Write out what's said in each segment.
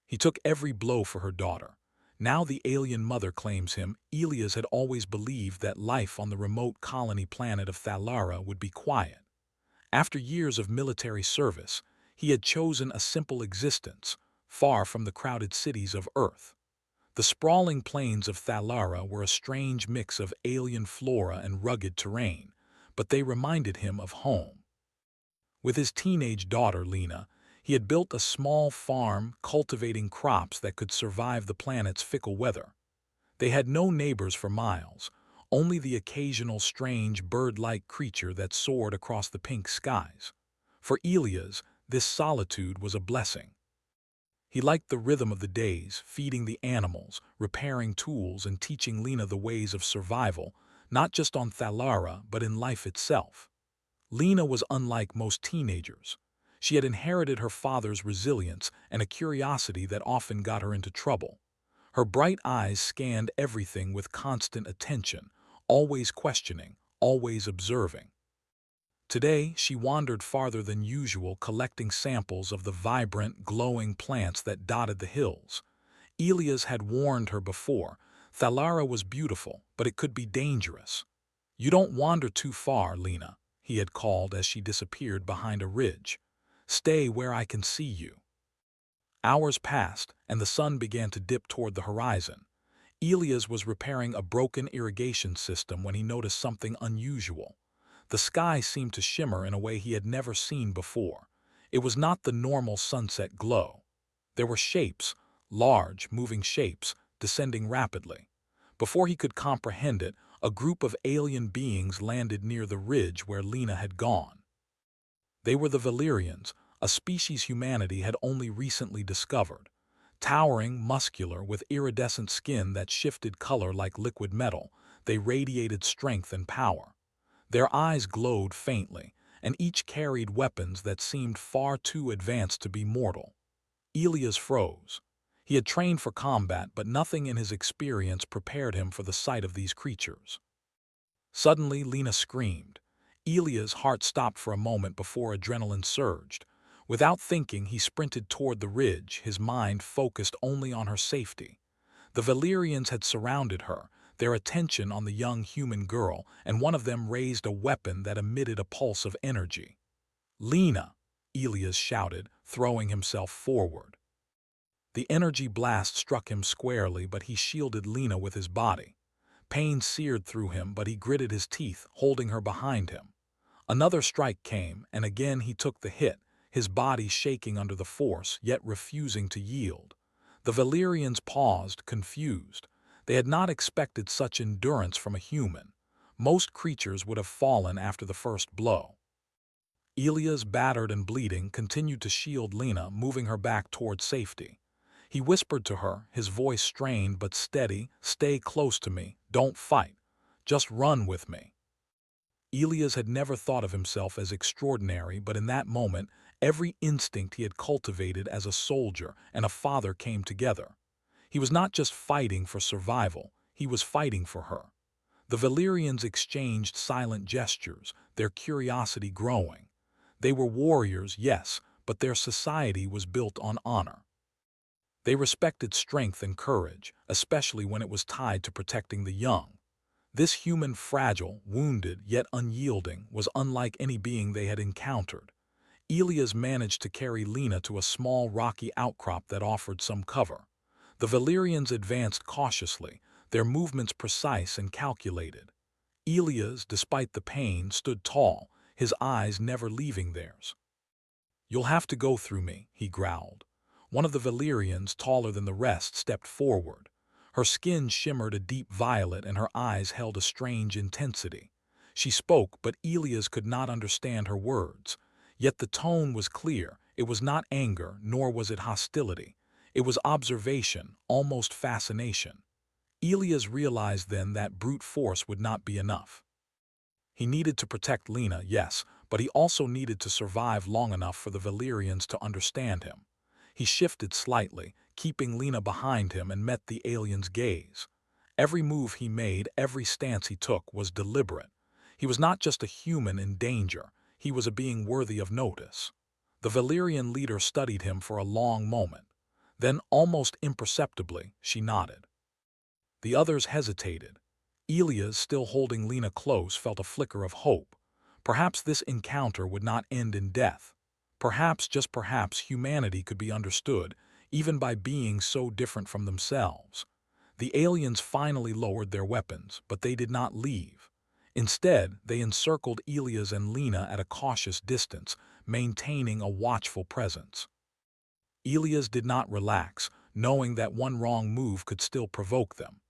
He took every blow for her daughter. Now the alien mother claims him. Elias had always believed that life on the remote colony planet of Thalara would be quiet. After years of military service, he had chosen a simple existence, far from the crowded cities of Earth. The sprawling plains of Thalara were a strange mix of alien flora and rugged terrain, but they reminded him of home. With his teenage daughter, Lena, he had built a small farm cultivating crops that could survive the planet's fickle weather. They had no neighbors for miles, only the occasional strange bird-like creature that soared across the pink skies. For Elias, this solitude was a blessing. He liked the rhythm of the days, feeding the animals, repairing tools, and teaching Lena the ways of survival, not just on Thalara, but in life itself. Lena was unlike most teenagers. She had inherited her father's resilience and a curiosity that often got her into trouble. Her bright eyes scanned everything with constant attention, always questioning, always observing. Today, she wandered farther than usual, collecting samples of the vibrant, glowing plants that dotted the hills. Elias had warned her before. Thalara was beautiful, but it could be dangerous. "You don't wander too far, Lena," he had called as she disappeared behind a ridge. "Stay where I can see you." Hours passed, and the sun began to dip toward the horizon. Elias was repairing a broken irrigation system when he noticed something unusual. The sky seemed to shimmer in a way he had never seen before. It was not the normal sunset glow. There were shapes, large, moving shapes, descending rapidly. Before he could comprehend it, a group of alien beings landed near the ridge where Lena had gone. They were the Valyrians, a species humanity had only recently discovered. Towering, muscular, with iridescent skin that shifted color like liquid metal, they radiated strength and power. Their eyes glowed faintly, and each carried weapons that seemed far too advanced to be mortal. Elias froze. He had trained for combat, but nothing in his experience prepared him for the sight of these creatures. Suddenly, Lena screamed. Elias' heart stopped for a moment before adrenaline surged. Without thinking, he sprinted toward the ridge, his mind focused only on her safety. The Valyrians had surrounded her, their attention on the young human girl, and one of them raised a weapon that emitted a pulse of energy. "Lena!" Elias shouted, throwing himself forward. The energy blast struck him squarely, but he shielded Lena with his body. Pain seared through him, but he gritted his teeth, holding her behind him. Another strike came, and again he took the hit, his body shaking under the force, yet refusing to yield. The Valyrians paused, confused. They had not expected such endurance from a human. Most creatures would have fallen after the first blow. Elias, battered and bleeding, continued to shield Lena, moving her back toward safety. He whispered to her, his voice strained but steady, "Stay close to me, don't fight. Just run with me." Elias had never thought of himself as extraordinary, but in that moment, every instinct he had cultivated as a soldier and a father came together. He was not just fighting for survival, he was fighting for her. The Valyrians exchanged silent gestures, their curiosity growing. They were warriors, yes, but their society was built on honor. They respected strength and courage, especially when it was tied to protecting the young. This human, fragile, wounded, yet unyielding, was unlike any being they had encountered. Elias managed to carry Lena to a small rocky outcrop that offered some cover. The Valyrians advanced cautiously, their movements precise and calculated. Elias, despite the pain, stood tall, his eyes never leaving theirs. "You'll have to go through me," he growled. One of the Valyrians, taller than the rest, stepped forward. Her skin shimmered a deep violet and her eyes held a strange intensity. She spoke, but Elias could not understand her words. Yet the tone was clear. It was not anger, nor was it hostility. It was observation, almost fascination. Elias realized then that brute force would not be enough. He needed to protect Lena, yes, but he also needed to survive long enough for the Valyrians to understand him. He shifted slightly, keeping Lena behind him, and met the alien's gaze. Every move he made, every stance he took was deliberate. He was not just a human in danger, he was a being worthy of notice. The Valyrian leader studied him for a long moment. Then, almost imperceptibly, she nodded. The others hesitated. Elias, still holding Lena close, felt a flicker of hope. Perhaps this encounter would not end in death. Perhaps, just perhaps, humanity could be understood, even by beings so different from themselves. The aliens finally lowered their weapons, but they did not leave. Instead, they encircled Elias and Lena at a cautious distance, maintaining a watchful presence. Elias did not relax, knowing that one wrong move could still provoke them.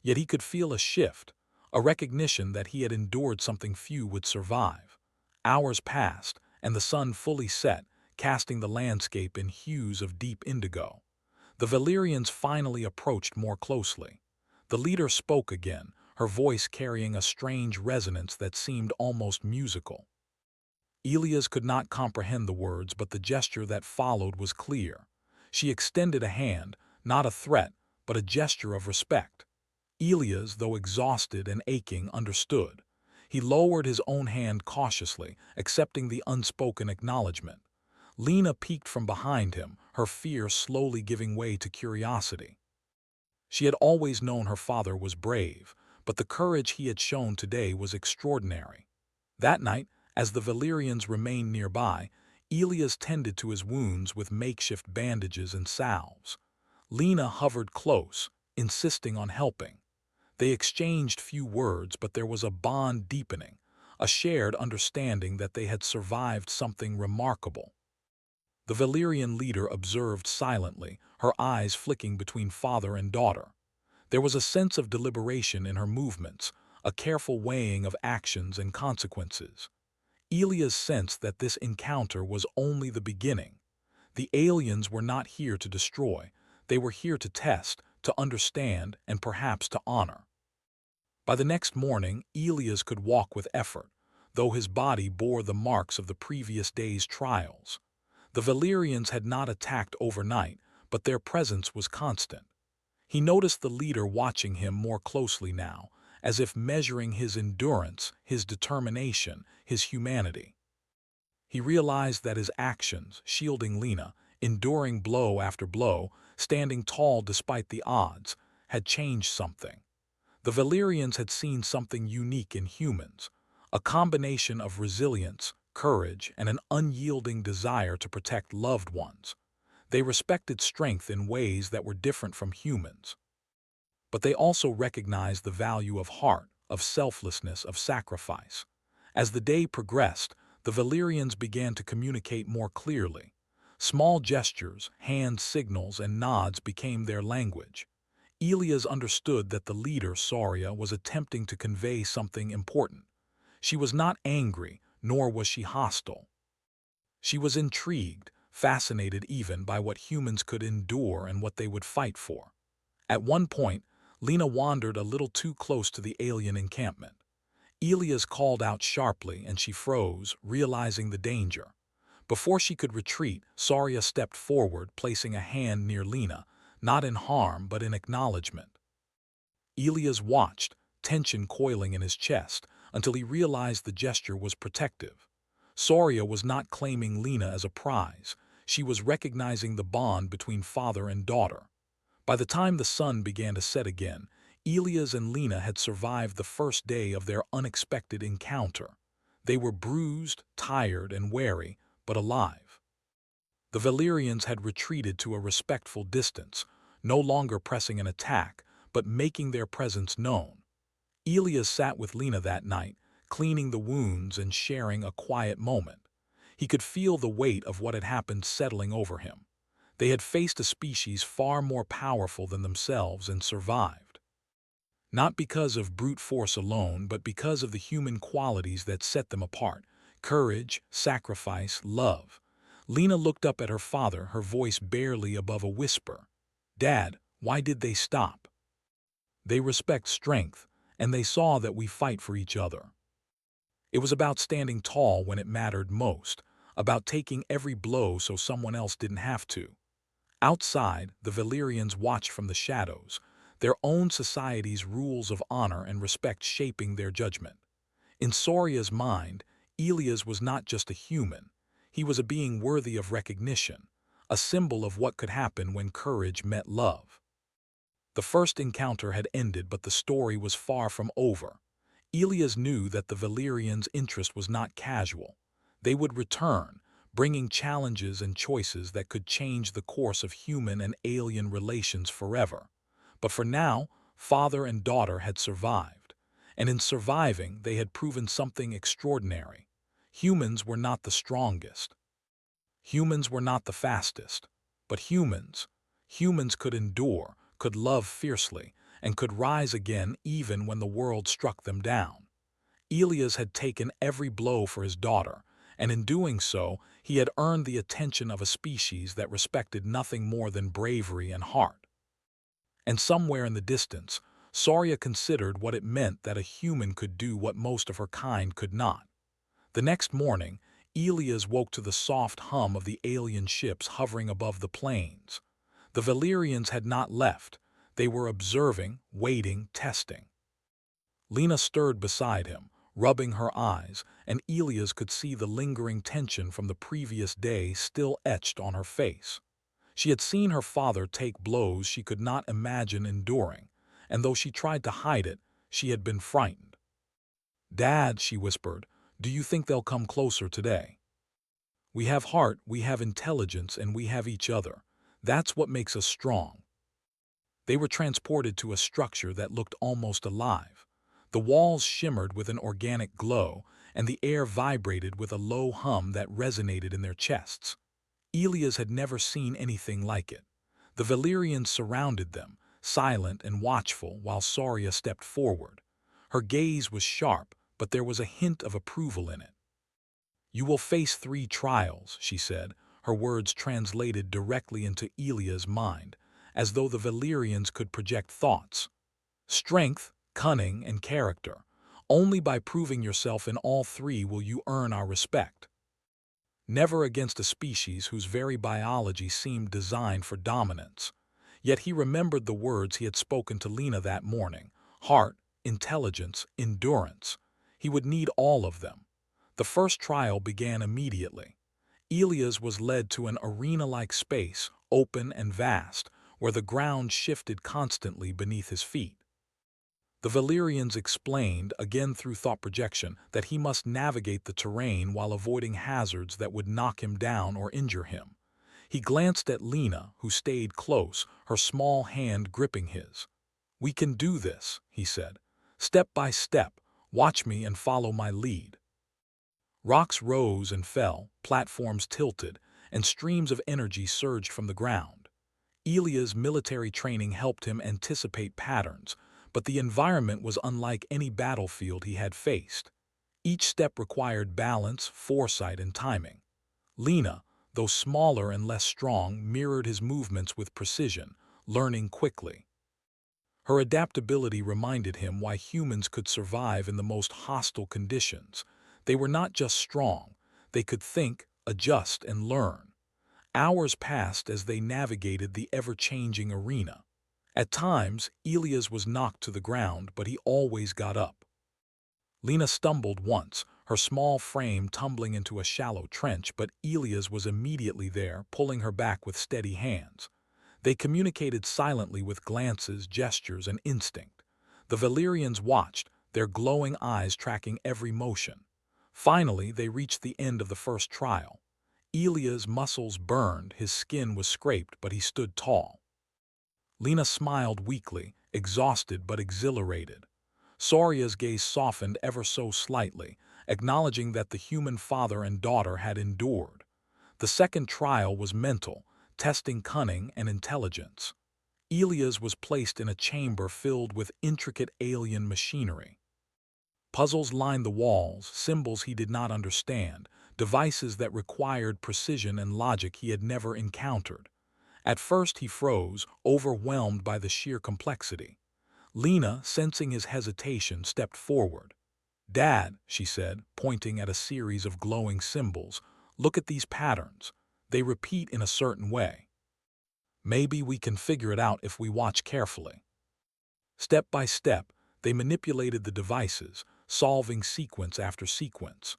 Yet he could feel a shift, a recognition that he had endured something few would survive. Hours passed, and the sun fully set, casting the landscape in hues of deep indigo. The Valyrians finally approached more closely. The leader spoke again, her voice carrying a strange resonance that seemed almost musical. Elias could not comprehend the words, but the gesture that followed was clear. She extended a hand, not a threat, but a gesture of respect. Elias, though exhausted and aching, understood. He lowered his own hand cautiously, accepting the unspoken acknowledgement. Lena peeked from behind him, her fear slowly giving way to curiosity. She had always known her father was brave, but the courage he had shown today was extraordinary. That night, as the Valyrians remained nearby, Elias tended to his wounds with makeshift bandages and salves. Lena hovered close, insisting on helping. They exchanged few words, but there was a bond deepening, a shared understanding that they had survived something remarkable. The Valyrian leader observed silently, her eyes flicking between father and daughter. There was a sense of deliberation in her movements, a careful weighing of actions and consequences. Elias sensed that this encounter was only the beginning. The aliens were not here to destroy. They were here to test, to understand, and perhaps to honor. By the next morning, Elias could walk with effort, though his body bore the marks of the previous day's trials. The Valyrians had not attacked overnight, but their presence was constant. He noticed the leader watching him more closely now, as if measuring his endurance, his determination, his humanity. He realized that his actions, shielding Lena, enduring blow after blow, standing tall despite the odds, had changed something. The Valyrians had seen something unique in humans, a combination of resilience, courage, and an unyielding desire to protect loved ones. They respected strength in ways that were different from humans. But they also recognized the value of heart, of selflessness, of sacrifice. As the day progressed, the Valyrians began to communicate more clearly. Small gestures, hand signals, and nods became their language. Elias understood that the leader, Saria, was attempting to convey something important. She was not angry, nor was she hostile. She was intrigued, fascinated even by what humans could endure and what they would fight for. At one point, Lena wandered a little too close to the alien encampment. Elias called out sharply, and she froze, realizing the danger. Before she could retreat, Saria stepped forward, placing a hand near Lena, not in harm but in acknowledgement. Elias watched, tension coiling in his chest, until he realized the gesture was protective. Saria was not claiming Lena as a prize. She was recognizing the bond between father and daughter. By the time the sun began to set again, Elias and Lena had survived the first day of their unexpected encounter. They were bruised, tired, and wary, but alive. The Valyrians had retreated to a respectful distance, no longer pressing an attack, but making their presence known. Elias sat with Lena that night, cleaning the wounds and sharing a quiet moment. He could feel the weight of what had happened settling over him. They had faced a species far more powerful than themselves and survived. Not because of brute force alone, but because of the human qualities that set them apart: courage, sacrifice, love. Lena looked up at her father, her voice barely above a whisper. "Dad, why did they stop?" "They respect strength, and they saw that we fight for each other." It was about standing tall when it mattered most, about taking every blow so someone else didn't have to. Outside, the Valyrians watched from the shadows, their own society's rules of honor and respect shaping their judgment. In Soria's mind, Elias was not just a human. He was a being worthy of recognition, a symbol of what could happen when courage met love. The first encounter had ended, but the story was far from over. Elias knew that the Valyrians' interest was not casual. They would return, bringing challenges and choices that could change the course of human and alien relations forever. But for now, father and daughter had survived. And in surviving, they had proven something extraordinary. Humans were not the strongest. Humans were not the fastest. But humans could endure, could love fiercely, and could rise again even when the world struck them down. Elias had taken every blow for his daughter, and in doing so, he had earned the attention of a species that respected nothing more than bravery and heart. And somewhere in the distance, Saria considered what it meant that a human could do what most of her kind could not. The next morning, Elias woke to the soft hum of the alien ships hovering above the plains. The Valyrians had not left. They were observing, waiting, testing. Lena stirred beside him, rubbing her eyes, and Elias could see the lingering tension from the previous day still etched on her face. She had seen her father take blows she could not imagine enduring, and though she tried to hide it, she had been frightened. "Dad," she whispered, "do you think they'll come closer today? We have heart, we have intelligence, and we have each other. That's what makes us strong." They were transported to a structure that looked almost alive. The walls shimmered with an organic glow, and the air vibrated with a low hum that resonated in their chests. Elias had never seen anything like it. The Valyrians surrounded them, silent and watchful, while Saria stepped forward. Her gaze was sharp, but there was a hint of approval in it. "You will face 3 trials," she said, her words translated directly into Elias' mind, as though the Valyrians could project thoughts. "Strength, cunning, and character. Only by proving yourself in all 3 will you earn our respect." Never against a species whose very biology seemed designed for dominance. Yet he remembered the words he had spoken to Lena that morning: heart, intelligence, endurance. He would need all of them. The first trial began immediately. Elias was led to an arena-like space, open and vast, where the ground shifted constantly beneath his feet. The Valyrians explained, again through thought projection, that he must navigate the terrain while avoiding hazards that would knock him down or injure him. He glanced at Lena, who stayed close, her small hand gripping his. "We can do this," he said. "Step by step, watch me and follow my lead." Rocks rose and fell, platforms tilted, and streams of energy surged from the ground. Elia's military training helped him anticipate patterns, but the environment was unlike any battlefield he had faced. Each step required balance, foresight, and timing. Lena, though smaller and less strong, mirrored his movements with precision, learning quickly. Her adaptability reminded him why humans could survive in the most hostile conditions. They were not just strong, they could think, adjust, and learn. Hours passed as they navigated the ever-changing arena. At times, Elias was knocked to the ground, but he always got up. Lena stumbled once, her small frame tumbling into a shallow trench, but Elias was immediately there, pulling her back with steady hands. They communicated silently with glances, gestures, and instinct. The Valyrians watched, their glowing eyes tracking every motion. Finally, they reached the end of the first trial. Elias' muscles burned, his skin was scraped, but he stood tall. Lena smiled weakly, exhausted but exhilarated. Soria's gaze softened ever so slightly, acknowledging that the human father and daughter had endured. The second trial was mental, testing cunning and intelligence. Elias was placed in a chamber filled with intricate alien machinery. Puzzles lined the walls, symbols he did not understand, devices that required precision and logic he had never encountered. At first he froze, overwhelmed by the sheer complexity. Lena, sensing his hesitation, stepped forward. "Dad," she said, pointing at a series of glowing symbols, "look at these patterns. They repeat in a certain way. Maybe we can figure it out if we watch carefully." Step by step, they manipulated the devices, solving sequence after sequence.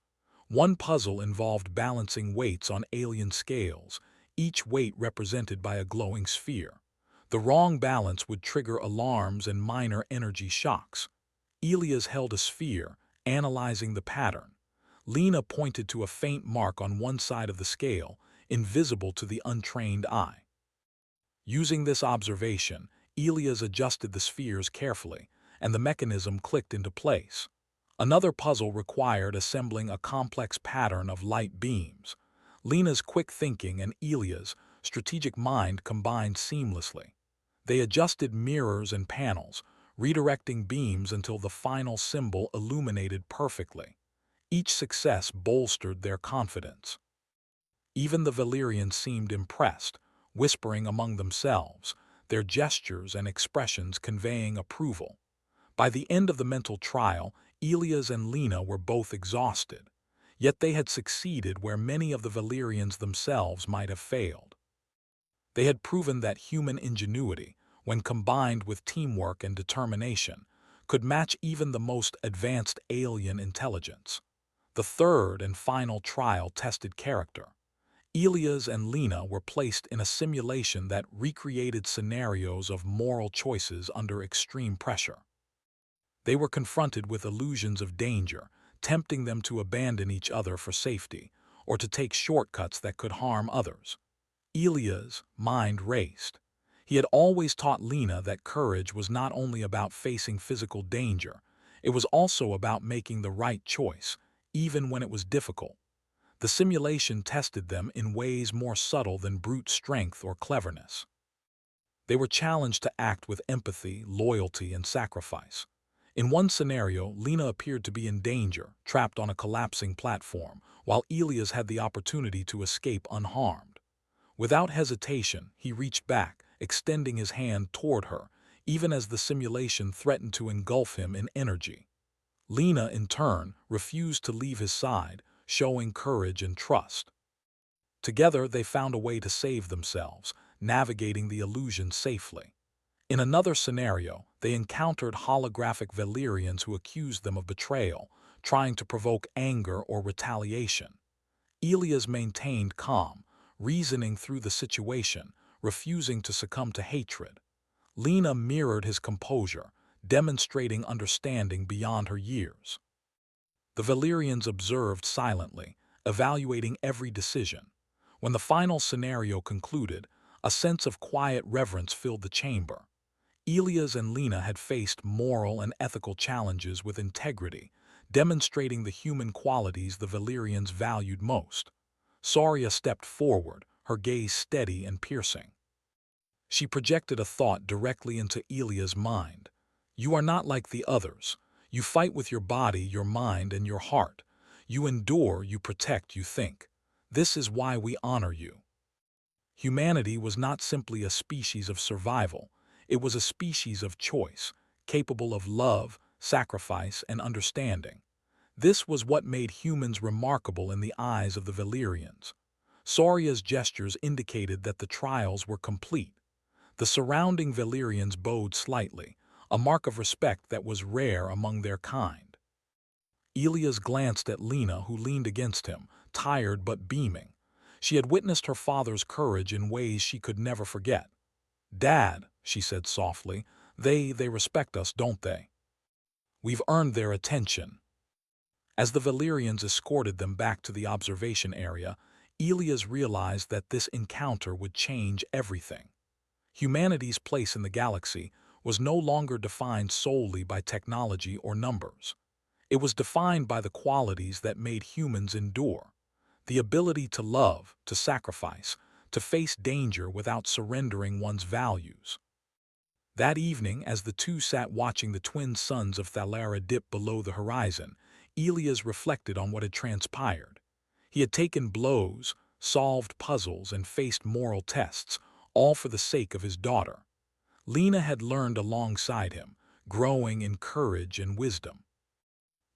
One puzzle involved balancing weights on alien scales. each weight represented by a glowing sphere. The wrong balance would trigger alarms and minor energy shocks. Elias held a sphere, analyzing the pattern. Lena pointed to a faint mark on one side of the scale, invisible to the untrained eye. Using this observation, Elias adjusted the spheres carefully, and the mechanism clicked into place. Another puzzle required assembling a complex pattern of light beams. Lena's quick thinking and Elia's strategic mind combined seamlessly. They adjusted mirrors and panels, redirecting beams until the final symbol illuminated perfectly. Each success bolstered their confidence. Even the Valyrians seemed impressed, whispering among themselves, their gestures and expressions conveying approval. By the end of the mental trial, Elias and Lena were both exhausted, yet they had succeeded where many of the Valyrians themselves might have failed. They had proven that human ingenuity, when combined with teamwork and determination, could match even the most advanced alien intelligence. The third and final trial tested character. Elias and Lena were placed in a simulation that recreated scenarios of moral choices under extreme pressure. They were confronted with illusions of danger, tempting them to abandon each other for safety, or to take shortcuts that could harm others. Elia's mind raced. He had always taught Lena that courage was not only about facing physical danger, it was also about making the right choice, even when it was difficult. The simulation tested them in ways more subtle than brute strength or cleverness. They were challenged to act with empathy, loyalty, and sacrifice. In one scenario, Lena appeared to be in danger, trapped on a collapsing platform, while Elias had the opportunity to escape unharmed. Without hesitation, he reached back, extending his hand toward her, even as the simulation threatened to engulf him in energy. Lena, in turn, refused to leave his side, showing courage and trust. Together, they found a way to save themselves, navigating the illusion safely. In another scenario, they encountered holographic Valyrians who accused them of betrayal, trying to provoke anger or retaliation. Elias maintained calm, reasoning through the situation, refusing to succumb to hatred. Lena mirrored his composure, demonstrating understanding beyond her years. The Valyrians observed silently, evaluating every decision. When the final scenario concluded, a sense of quiet reverence filled the chamber. Elias and Lena had faced moral and ethical challenges with integrity, demonstrating the human qualities the Valyrians valued most. Saria stepped forward, her gaze steady and piercing. She projected a thought directly into Elia's mind. "You are not like the others. You fight with your body, your mind, and your heart. You endure, you protect, you think. This is why we honor you." Humanity was not simply a species of survival. It was a species of choice, capable of love, sacrifice, and understanding. This was what made humans remarkable in the eyes of the Valyrians. Soria's gestures indicated that the trials were complete. The surrounding Valyrians bowed slightly, a mark of respect that was rare among their kind. Elias glanced at Lena, who leaned against him, tired but beaming. She had witnessed her father's courage in ways she could never forget. "Dad," she said softly, they respect us, don't they? We've earned their attention." As the Valyrians escorted them back to the observation area, Elias realized that this encounter would change everything. Humanity's place in the galaxy was no longer defined solely by technology or numbers. It was defined by the qualities that made humans endure: the ability to love, to sacrifice, to face danger without surrendering one's values. That evening, as the two sat watching the twin suns of Thalara dip below the horizon, Elias reflected on what had transpired. He had taken blows, solved puzzles, and faced moral tests, all for the sake of his daughter. Lena had learned alongside him, growing in courage and wisdom.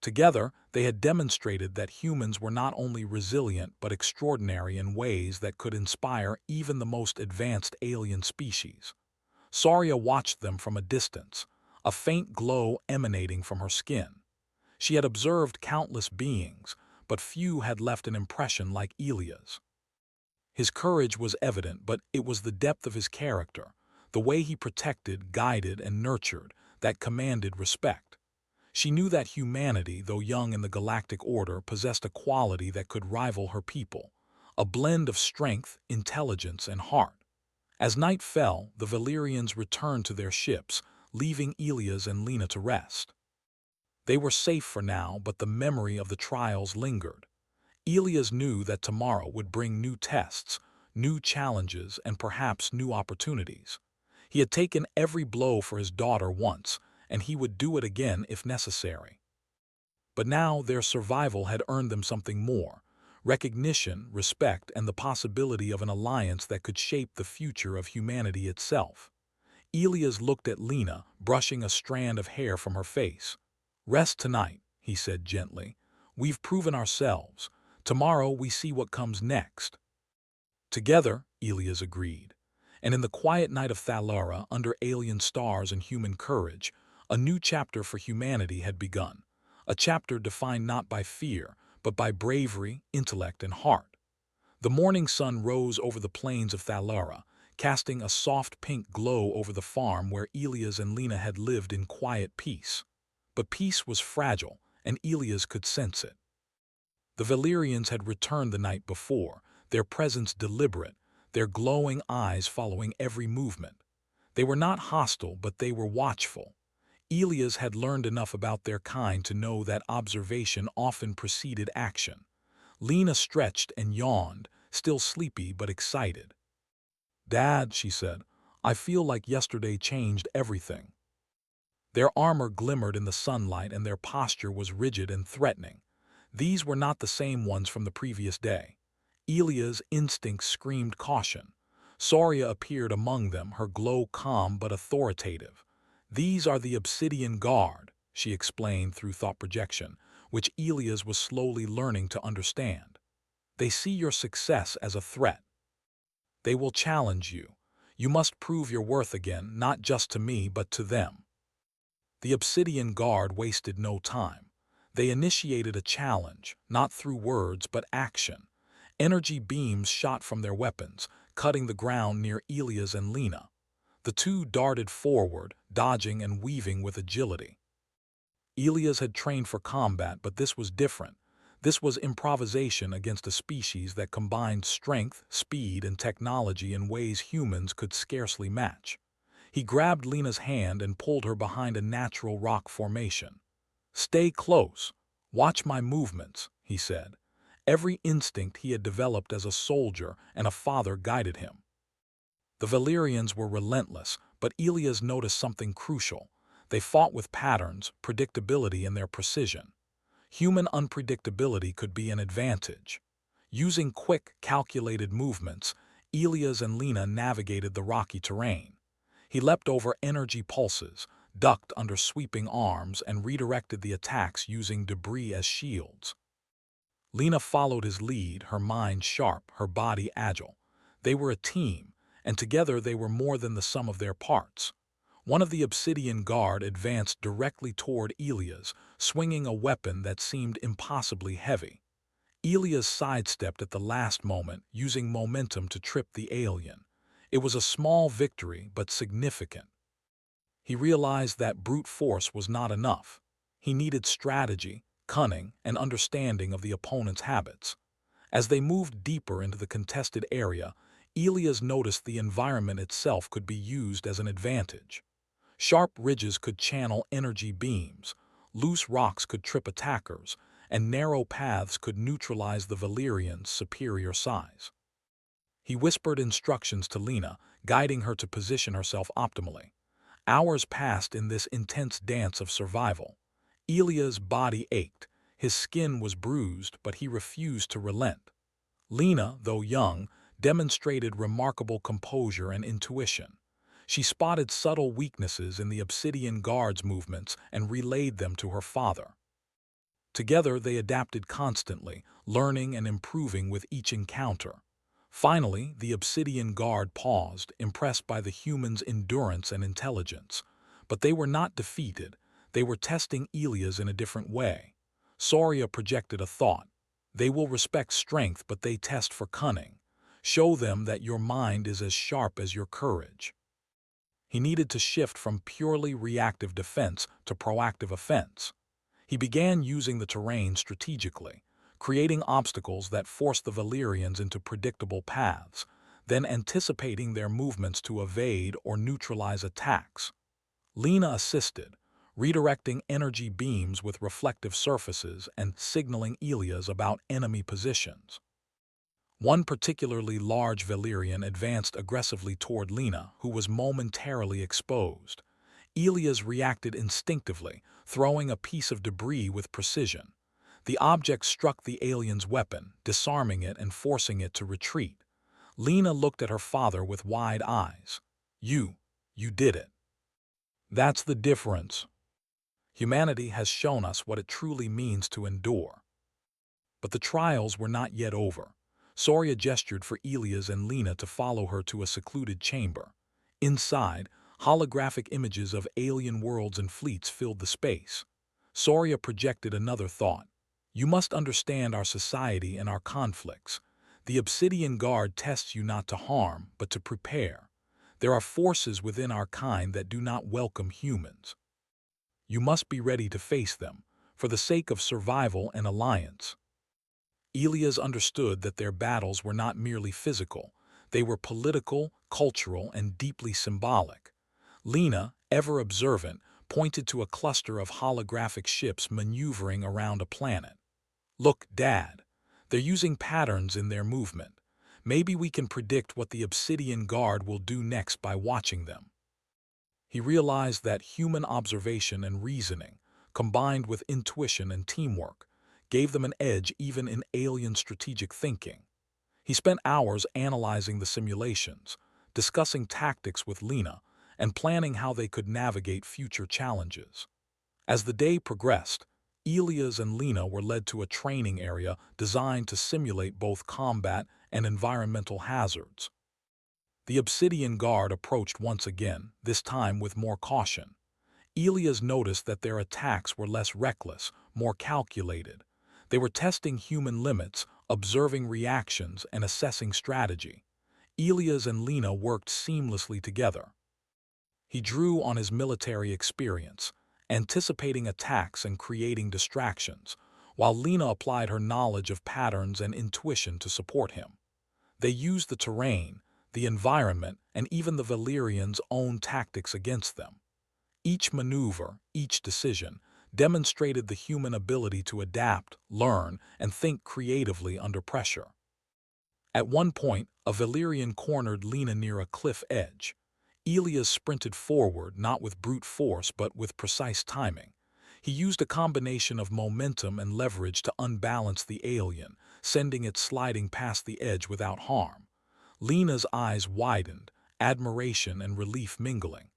Together, they had demonstrated that humans were not only resilient but extraordinary in ways that could inspire even the most advanced alien species. Saria watched them from a distance, a faint glow emanating from her skin. She had observed countless beings, but few had left an impression like Elias. His courage was evident, but it was the depth of his character, the way he protected, guided, and nurtured, that commanded respect. She knew that humanity, though young in the galactic order, possessed a quality that could rival her people, a blend of strength, intelligence, and heart. As night fell, the Valyrians returned to their ships, leaving Ilias and Lena to rest. They were safe for now, but the memory of the trials lingered. Ilias knew that tomorrow would bring new tests, new challenges, and perhaps new opportunities. He had taken every blow for his daughter once, and he would do it again if necessary. But now their survival had earned them something more: recognition, respect, and the possibility of an alliance that could shape the future of humanity itself. Ilias looked at Lena, brushing a strand of hair from her face. "Rest tonight," he said gently. "We've proven ourselves. Tomorrow we see what comes next." "Together," Ilias agreed. And in the quiet night of Thalara, under alien stars and human courage, a new chapter for humanity had begun. A chapter defined not by fear, but by bravery, intellect, and heart. The morning sun rose over the plains of Thalara, casting a soft pink glow over the farm where Ilias and Lena had lived in quiet peace. But peace was fragile, and Ilias could sense it. The Valyrians had returned the night before, their presence deliberate, their glowing eyes following every movement. They were not hostile, but they were watchful. Ilias had learned enough about their kind to know that observation often preceded action. Lena stretched and yawned, still sleepy but excited. "Dad," she said, "I feel like yesterday changed everything." Their armor glimmered in the sunlight and their posture was rigid and threatening. These were not the same ones from the previous day. Ilia's instincts screamed caution. Soria appeared among them, her glow calm but authoritative. "These are the Obsidian Guard," she explained through thought projection, which Ilias was slowly learning to understand. "They see your success as a threat. They will challenge you. You must prove your worth again, not just to me, but to them." The Obsidian Guard wasted no time. They initiated a challenge, not through words but action. Energy beams shot from their weapons, cutting the ground near Ilias and Lena. The two darted forward, dodging and weaving with agility. Ilias had trained for combat, but this was different. This was improvisation against a species that combined strength, speed, and technology in ways humans could scarcely match. He grabbed Lena's hand and pulled her behind a natural rock formation. "Stay close. Watch my movements," he said. Every instinct he had developed as a soldier and a father guided him. The Valyrians were relentless, but Ilias noticed something crucial. They fought with patterns, predictability, and their precision. Human unpredictability could be an advantage. Using quick, calculated movements, Ilias and Lena navigated the rocky terrain. He leapt over energy pulses, ducked under sweeping arms, and redirected the attacks using debris as shields. Lena followed his lead, her mind sharp, her body agile. They were a team, and together they were more than the sum of their parts. One of the Obsidian Guard advanced directly toward Ilias, swinging a weapon that seemed impossibly heavy. Ilias sidestepped at the last moment, using momentum to trip the alien. It was a small victory, but significant. He realized that brute force was not enough. He needed strategy, cunning, and understanding of the opponent's habits. As they moved deeper into the contested area, Ilias noticed the environment itself could be used as an advantage. Sharp ridges could channel energy beams, loose rocks could trip attackers, and narrow paths could neutralize the Valyrians' superior size. He whispered instructions to Lena, guiding her to position herself optimally. Hours passed in this intense dance of survival. Ilia's body ached, his skin was bruised, but he refused to relent. Lena, though young, demonstrated remarkable composure and intuition. She spotted subtle weaknesses in the Obsidian Guard's movements and relayed them to her father. Together they adapted constantly, learning and improving with each encounter. Finally, the Obsidian Guard paused, impressed by the humans' endurance and intelligence. But they were not defeated. They were testing Ilias in a different way. Soria projected a thought. "They will respect strength, but they test for cunning." Show them that your mind is as sharp as your courage. He needed to shift from purely reactive defense to proactive offense. He began using the terrain strategically, creating obstacles that forced the Valyrians into predictable paths, then anticipating their movements to evade or neutralize attacks. Lena assisted, redirecting energy beams with reflective surfaces and signaling Elias about enemy positions. One particularly large Valyrian advanced aggressively toward Lena, who was momentarily exposed. Elias reacted instinctively, throwing a piece of debris with precision. The object struck the alien's weapon, disarming it and forcing it to retreat. Lena looked at her father with wide eyes. You did it. That's the difference. Humanity has shown us what it truly means to endure. But the trials were not yet over. Soria gestured for Elias and Lena to follow her to a secluded chamber. Inside, holographic images of alien worlds and fleets filled the space. Soria projected another thought. You must understand our society and our conflicts. The Obsidian Guard tests you not to harm, but to prepare. There are forces within our kind that do not welcome humans. You must be ready to face them, for the sake of survival and alliance. Elias understood that their battles were not merely physical. They were political, cultural, and deeply symbolic. Lena, ever observant, pointed to a cluster of holographic ships maneuvering around a planet. Look, Dad, they're using patterns in their movement. Maybe we can predict what the Obsidian Guard will do next by watching them. He realized that human observation and reasoning, combined with intuition and teamwork, gave them an edge even in alien strategic thinking. He spent hours analyzing the simulations, discussing tactics with Lena, and planning how they could navigate future challenges. As the day progressed, Elias and Lena were led to a training area designed to simulate both combat and environmental hazards. The Obsidian Guard approached once again, this time with more caution. Elias noticed that their attacks were less reckless, more calculated. They were testing human limits, observing reactions, and assessing strategy. Elias and Lena worked seamlessly together. He drew on his military experience, anticipating attacks and creating distractions, while Lena applied her knowledge of patterns and intuition to support him. They used the terrain, the environment, and even the Valyrians' own tactics against them. Each maneuver, each decision, demonstrated the human ability to adapt, learn, and think creatively under pressure. At one point, a Valyrian cornered Lena near a cliff edge. Elias sprinted forward, not with brute force but with precise timing. He used a combination of momentum and leverage to unbalance the alien, sending it sliding past the edge without harm. Lena's eyes widened, admiration and relief mingling.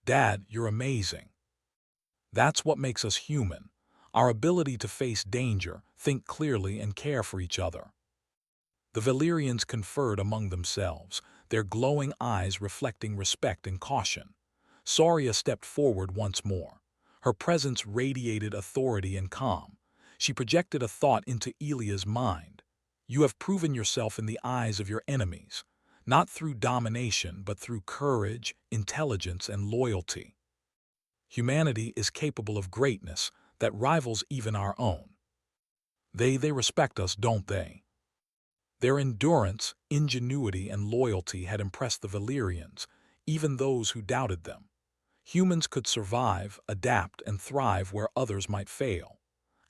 Dad, you're amazing. That's what makes us human, our ability to face danger, think clearly, and care for each other. The Valyrians conferred among themselves, their glowing eyes reflecting respect and caution. Soria stepped forward once more. Her presence radiated authority and calm. She projected a thought into Elia's mind. You have proven yourself in the eyes of your enemies, not through domination but through courage, intelligence, and loyalty. Humanity is capable of greatness that rivals even our own. They respect us, don't they? Their endurance, ingenuity, and loyalty had impressed the Valyrians, even those who doubted them. Humans could survive, adapt, and thrive where others might fail.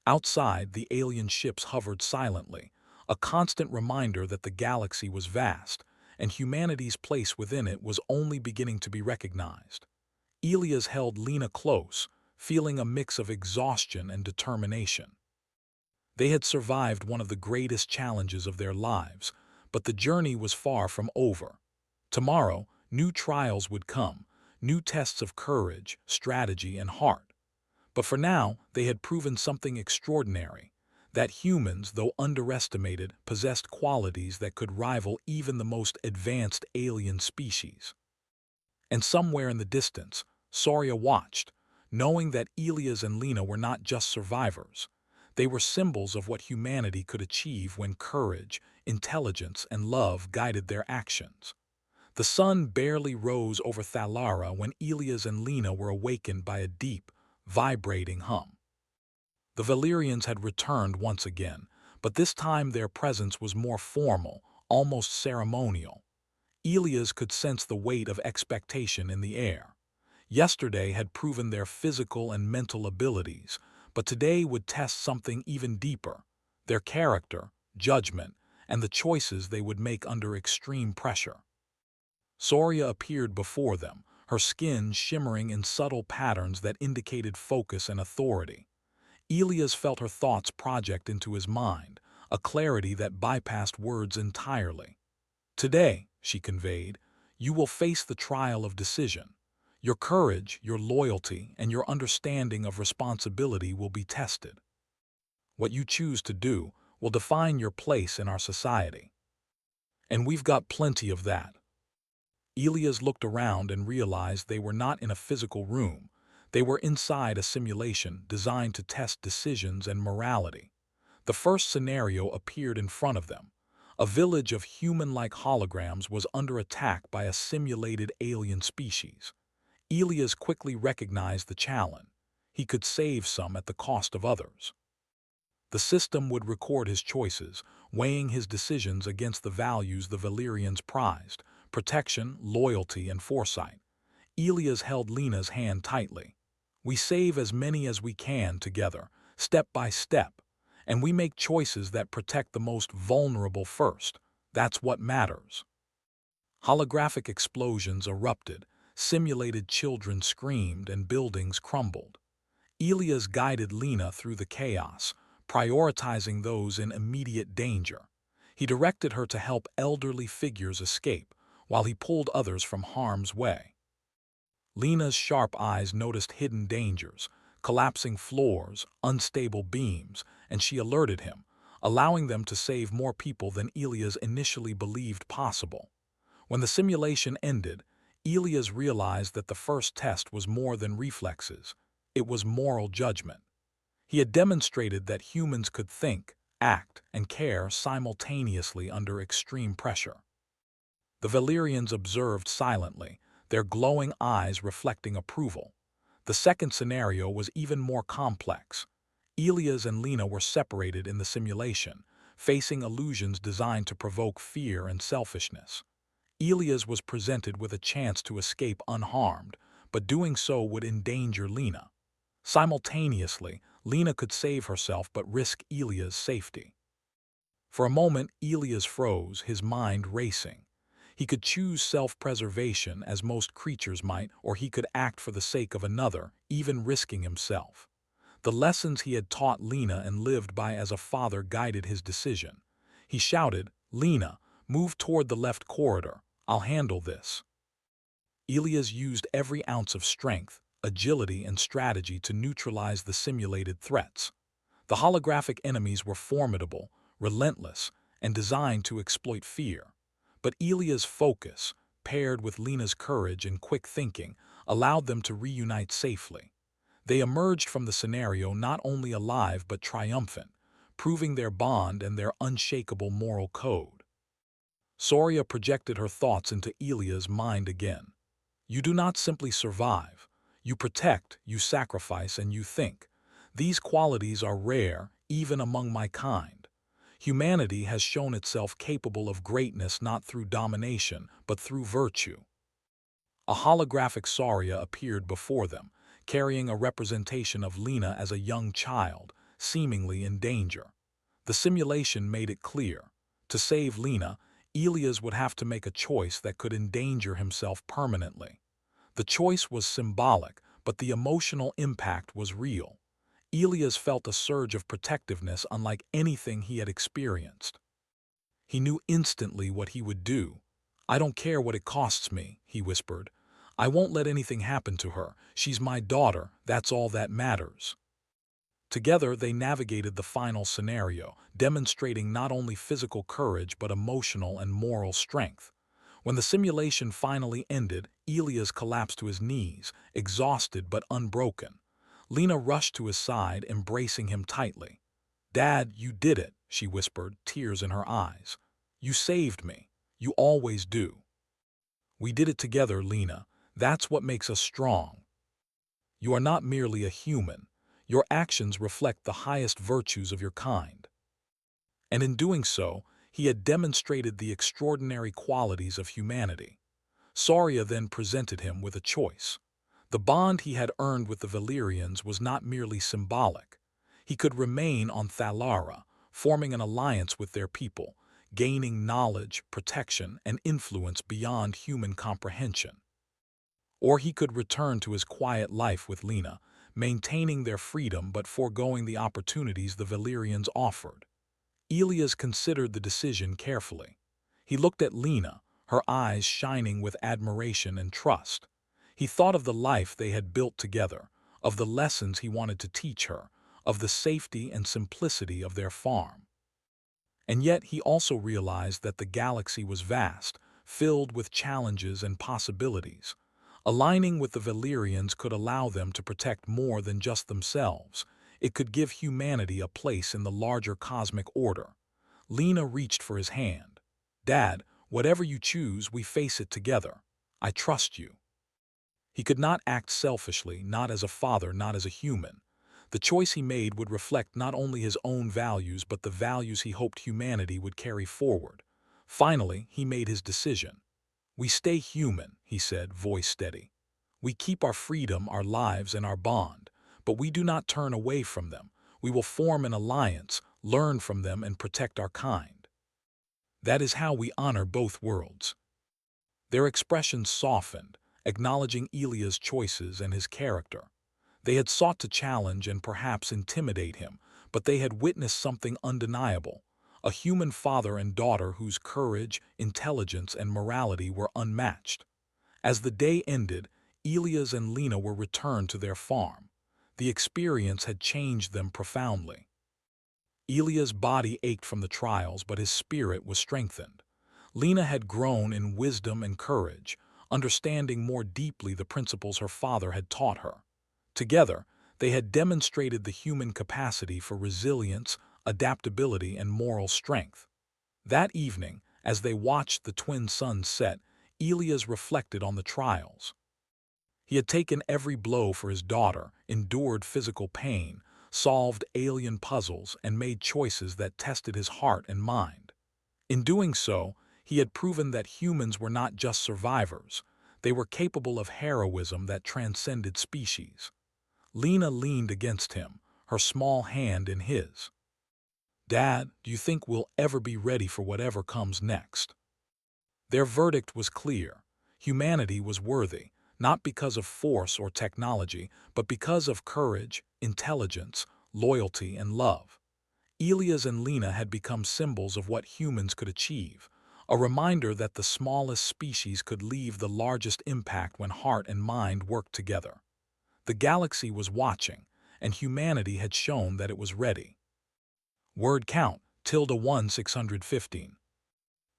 Outside, the alien ships hovered silently, a constant reminder that the galaxy was vast, and humanity's place within it was only beginning to be recognized. Elias held Lena close, feeling a mix of exhaustion and determination. They had survived one of the greatest challenges of their lives, but the journey was far from over. Tomorrow, new trials would come, new tests of courage, strategy, and heart. But for now, they had proven something extraordinary, that humans, though underestimated, possessed qualities that could rival even the most advanced alien species. And somewhere in the distance, Soria watched, knowing that Elias and Lena were not just survivors. They were symbols of what humanity could achieve when courage, intelligence, and love guided their actions. The sun barely rose over Thalara when Elias and Lena were awakened by a deep, vibrating hum. The Valyrians had returned once again, but this time their presence was more formal, almost ceremonial. Elias could sense the weight of expectation in the air. Yesterday had proven their physical and mental abilities, but today would test something even deeper: their character, judgment, and the choices they would make under extreme pressure. Soria appeared before them, her skin shimmering in subtle patterns that indicated focus and authority. Elias felt her thoughts project into his mind, a clarity that bypassed words entirely. "Today," she conveyed, "you will face the trial of decision. Your courage, your loyalty, and your understanding of responsibility will be tested. What you choose to do will define your place in our society. And we've got plenty of that." Elias looked around and realized they were not in a physical room. They were inside a simulation designed to test decisions and morality. The first scenario appeared in front of them. A village of human-like holograms was under attack by a simulated alien species. Elias quickly recognized the challenge. He could save some at the cost of others. The system would record his choices, weighing his decisions against the values the Valyrians prized: protection, loyalty, and foresight. Elias held Lena's hand tightly. "We save as many as we can together, step by step, and we make choices that protect the most vulnerable first. That's what matters." Holographic explosions erupted, simulated children screamed, and buildings crumbled. Elias guided Lena through the chaos, prioritizing those in immediate danger. He directed her to help elderly figures escape, while he pulled others from harm's way. Lena's sharp eyes noticed hidden dangers: collapsing floors, unstable beams, and she alerted him, allowing them to save more people than Elias initially believed possible. When the simulation ended, Elias realized that the first test was more than reflexes. It was moral judgment. He had demonstrated that humans could think, act, and care simultaneously under extreme pressure. The Valyrians observed silently, their glowing eyes reflecting approval. The second scenario was even more complex. Elias and Lena were separated in the simulation, facing illusions designed to provoke fear and selfishness. Elias was presented with a chance to escape unharmed, but doing so would endanger Lena. Simultaneously, Lena could save herself but risk Elia's safety. For a moment, Elias froze, his mind racing. He could choose self-preservation, as most creatures might, or he could act for the sake of another, even risking himself. The lessons he had taught Lena and lived by as a father guided his decision. He shouted, "Lena, move toward the left corridor. I'll handle this." Elias used every ounce of strength, agility, and strategy to neutralize the simulated threats. The holographic enemies were formidable, relentless, and designed to exploit fear. But Elia's focus, paired with Lena's courage and quick thinking, allowed them to reunite safely. They emerged from the scenario not only alive but triumphant, proving their bond and their unshakable moral code. Soria projected her thoughts into Elia's mind again. "You do not simply survive. You protect, you sacrifice, and you think. These qualities are rare, even among my kind. Humanity has shown itself capable of greatness not through domination, but through virtue." A holographic Soria appeared before them, carrying a representation of Lena as a young child, seemingly in danger. The simulation made it clear: to save Lena, Elias would have to make a choice that could endanger himself permanently. The choice was symbolic, but the emotional impact was real. Elias felt a surge of protectiveness unlike anything he had experienced. He knew instantly what he would do. "I don't care what it costs me," he whispered. "I won't let anything happen to her. She's my daughter, that's all that matters." Together, they navigated the final scenario, demonstrating not only physical courage but emotional and moral strength. When the simulation finally ended, Elias collapsed to his knees, exhausted but unbroken. Lena rushed to his side, embracing him tightly. "Dad, you did it," she whispered, tears in her eyes. "You saved me. You always do. We did it together, Lena. That's what makes us strong. You are not merely a human. Your actions reflect the highest virtues of your kind." And in doing so, he had demonstrated the extraordinary qualities of humanity. Saria then presented him with a choice. The bond he had earned with the Valyrians was not merely symbolic. He could remain on Thalara, forming an alliance with their people, gaining knowledge, protection, and influence beyond human comprehension. Or he could return to his quiet life with Lena, maintaining their freedom but foregoing the opportunities the Valyrians offered. Elias considered the decision carefully. He looked at Lena, her eyes shining with admiration and trust. He thought of the life they had built together, of the lessons he wanted to teach her, of the safety and simplicity of their farm. And yet he also realized that the galaxy was vast, filled with challenges and possibilities. Aligning with the Valyrians could allow them to protect more than just themselves. It could give humanity a place in the larger cosmic order. Lena reached for his hand. "Dad, whatever you choose, we face it together. I trust you." He could not act selfishly, not as a father, not as a human. The choice he made would reflect not only his own values but the values he hoped humanity would carry forward. Finally, he made his decision. "We stay human," he said, voice steady. "We keep our freedom, our lives, and our bond, but we do not turn away from them. We will form an alliance, learn from them, and protect our kind. That is how we honor both worlds." Their expressions softened, acknowledging Elia's choices and his character. They had sought to challenge and perhaps intimidate him, but they had witnessed something undeniable, a human father and daughter whose courage, intelligence, and morality were unmatched. As the day ended, Elias and Lena were returned to their farm. The experience had changed them profoundly. Elia's body ached from the trials, but his spirit was strengthened. Lena had grown in wisdom and courage, understanding more deeply the principles her father had taught her. Together, they had demonstrated the human capacity for resilience, adaptability, and moral strength. That evening, as they watched the twin suns set, Elias reflected on the trials. He had taken every blow for his daughter, endured physical pain, solved alien puzzles, and made choices that tested his heart and mind. In doing so, he had proven that humans were not just survivors. They were capable of heroism that transcended species. Lena leaned against him, her small hand in his. "Dad, do you think we'll ever be ready for whatever comes next?" Their verdict was clear. Humanity was worthy, not because of force or technology, but because of courage, intelligence, loyalty, and love. Elias and Lena had become symbols of what humans could achieve, a reminder that the smallest species could leave the largest impact when heart and mind worked together. The galaxy was watching, and humanity had shown that it was ready. Word count, ~1 615.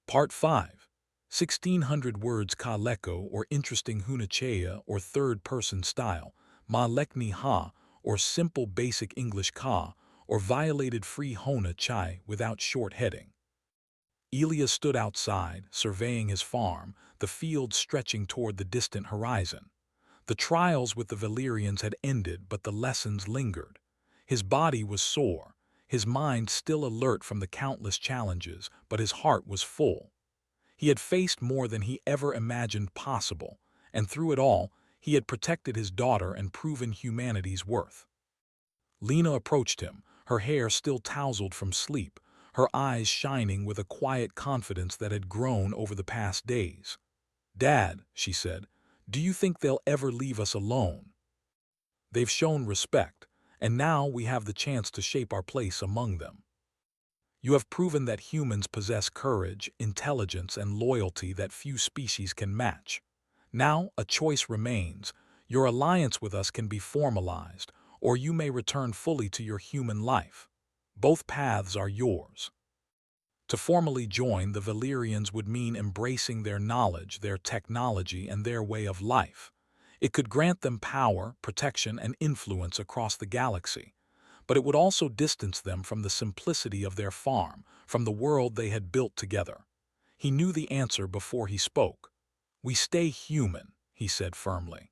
Part 5. 1600 words ka leko or interesting hunachea or third-person style, ma lekni ha or simple basic English ka or violated free hona chai without short heading. Elias stood outside, surveying his farm, the fields stretching toward the distant horizon. The trials with the Valyrians had ended, but the lessons lingered. His body was sore, his mind still alert from the countless challenges, but his heart was full. He had faced more than he ever imagined possible, and through it all, he had protected his daughter and proven humanity's worth. Lena approached him, her hair still tousled from sleep, her eyes shining with a quiet confidence that had grown over the past days. "Dad," she said, "do you think they'll ever leave us alone? They've shown respect, and now we have the chance to shape our place among them. You have proven that humans possess courage, intelligence, and loyalty that few species can match. Now a choice remains. Your alliance with us can be formalized, or you may return fully to your human life. Both paths are yours." To formally join, the Valyrians would mean embracing their knowledge, their technology, and their way of life. It could grant them power, protection, and influence across the galaxy. but it would also distance them from the simplicity of their farm, from the world they had built together. He knew the answer before he spoke. "We stay human," he said firmly.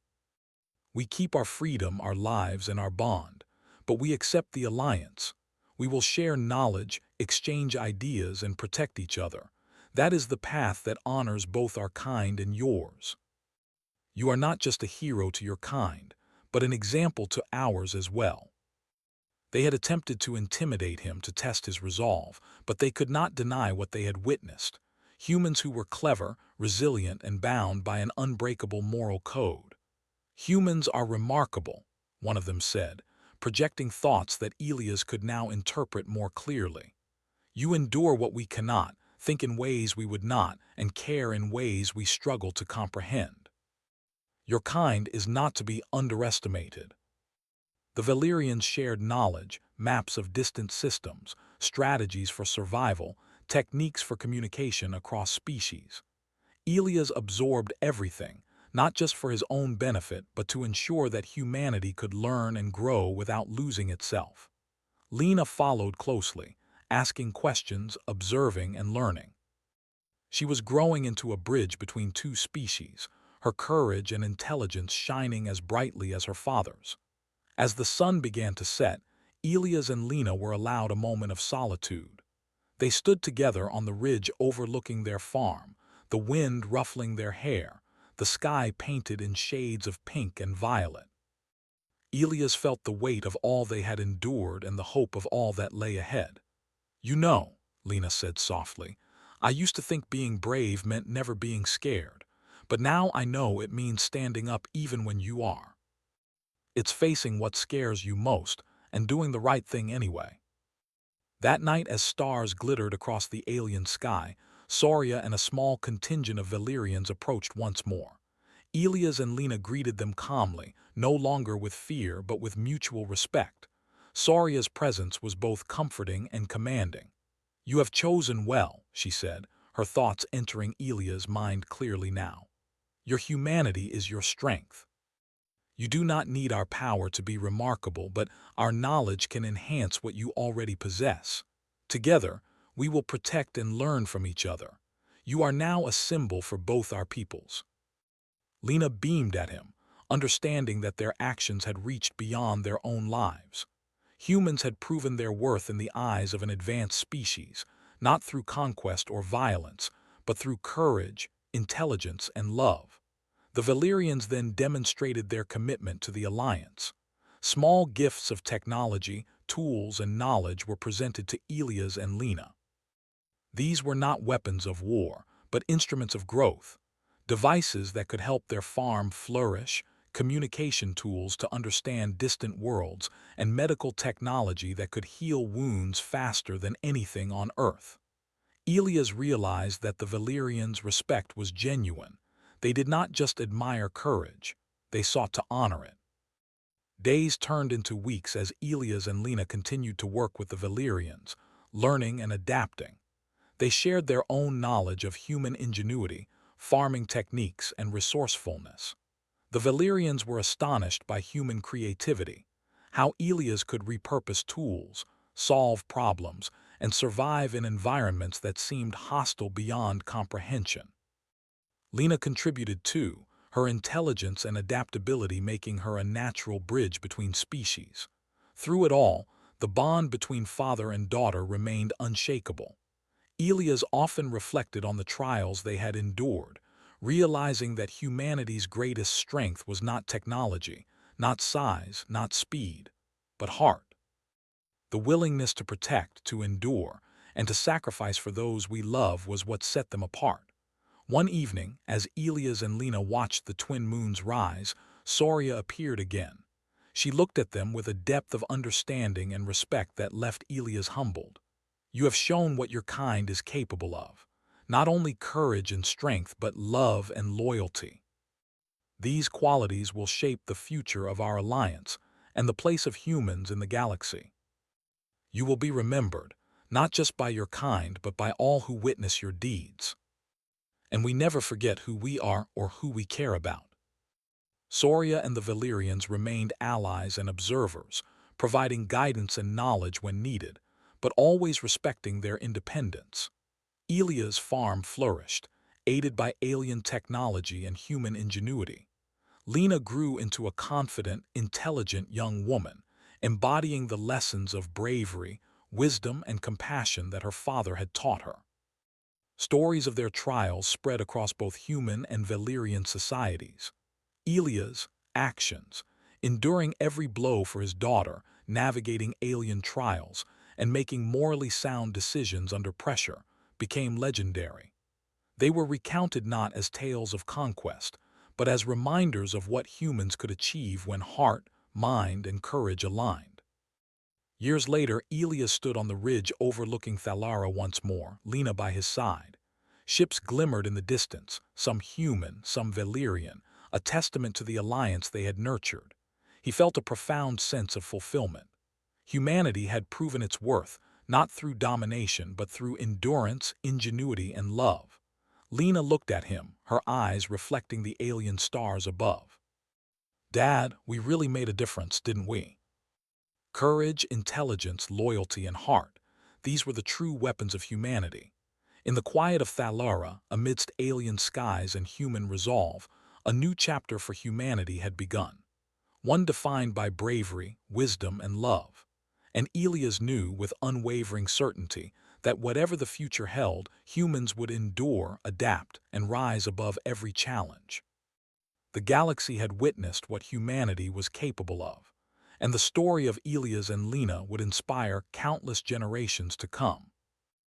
"We keep our freedom, our lives, and our bond, but we accept the alliance. We will share knowledge, exchange ideas, and protect each other. That is the path that honors both our kind and yours. You are not just a hero to your kind, but an example to ours as well." They had attempted to intimidate him to test his resolve, but they could not deny what they had witnessed. Humans who were clever, resilient, and bound by an unbreakable moral code. "Humans are remarkable," one of them said, projecting thoughts that Elias could now interpret more clearly. "You endure what we cannot, think in ways we would not, and care in ways we struggle to comprehend. Your kind is not to be underestimated." The Valyrians shared knowledge, maps of distant systems, strategies for survival, techniques for communication across species. Elias absorbed everything, not just for his own benefit, but to ensure that humanity could learn and grow without losing itself. Lena followed closely, asking questions, observing, and learning. She was growing into a bridge between two species, her courage and intelligence shining as brightly as her father's. As the sun began to set, Elias and Lena were allowed a moment of solitude. They stood together on the ridge overlooking their farm, the wind ruffling their hair, the sky painted in shades of pink and violet. Elias felt the weight of all they had endured and the hope of all that lay ahead. "You know," Lena said softly, "I used to think being brave meant never being scared, but now I know it means standing up even when you are. It's facing what scares you most and doing the right thing anyway." That night, as stars glittered across the alien sky, Soria and a small contingent of Valyrians approached once more. Elias and Lena greeted them calmly, no longer with fear but with mutual respect. Soria's presence was both comforting and commanding. "You have chosen well," she said, her thoughts entering Elia's mind clearly now. "Your humanity is your strength. You do not need our power to be remarkable, but our knowledge can enhance what you already possess. Together, we will protect and learn from each other. You are now a symbol for both our peoples." Lena beamed at him, understanding that their actions had reached beyond their own lives. Humans had proven their worth in the eyes of an advanced species, not through conquest or violence, but through courage, intelligence, and love. The Valyrians then demonstrated their commitment to the alliance. Small gifts of technology, tools, and knowledge were presented to Elias and Lena. These were not weapons of war, but instruments of growth, devices that could help their farm flourish, communication tools to understand distant worlds, and medical technology that could heal wounds faster than anything on Earth. Elias realized that the Valyrians' respect was genuine. They did not just admire courage, they sought to honor it. Days turned into weeks as Elias and Lena continued to work with the Valyrians, learning and adapting. They shared their own knowledge of human ingenuity, farming techniques, and resourcefulness. The Valyrians were astonished by human creativity, how Elias could repurpose tools, solve problems, and survive in environments that seemed hostile beyond comprehension. Lena contributed too, her intelligence and adaptability making her a natural bridge between species. Through it all, the bond between father and daughter remained unshakable. Elias often reflected on the trials they had endured, realizing that humanity's greatest strength was not technology, not size, not speed, but heart. The willingness to protect, to endure, and to sacrifice for those we love was what set them apart. One evening, as Elias and Lena watched the twin moons rise, Soria appeared again. She looked at them with a depth of understanding and respect that left Elias humbled. "You have shown what your kind is capable of. Not only courage and strength, but love and loyalty. These qualities will shape the future of our alliance and the place of humans in the galaxy. You will be remembered, not just by your kind, but by all who witness your deeds. And we never forget who we are or who we care about." Soria and the Valyrians remained allies and observers, providing guidance and knowledge when needed, but always respecting their independence. Elia's farm flourished, aided by alien technology and human ingenuity. Lena grew into a confident, intelligent young woman, embodying the lessons of bravery, wisdom, and compassion that her father had taught her. Stories of their trials spread across both human and Valyrian societies. Elia's actions, enduring every blow for his daughter, navigating alien trials, and making morally sound decisions under pressure, became legendary. They were recounted not as tales of conquest, but as reminders of what humans could achieve when heart, mind, and courage aligned. Years later, Elia stood on the ridge overlooking Thalara once more, Lena by his side. Ships glimmered in the distance, some human, some Valyrian, a testament to the alliance they had nurtured. He felt a profound sense of fulfillment. Humanity had proven its worth, not through domination, but through endurance, ingenuity, and love. Lena looked at him, her eyes reflecting the alien stars above. "Dad, we really made a difference, didn't we?" Courage, intelligence, loyalty, and heart. These were the true weapons of humanity. In the quiet of Thalara, amidst alien skies and human resolve, a new chapter for humanity had begun. One defined by bravery, wisdom, and love. And Elias knew with unwavering certainty that whatever the future held, humans would endure, adapt, and rise above every challenge. The galaxy had witnessed what humanity was capable of, and the story of Elias and Lena would inspire countless generations to come.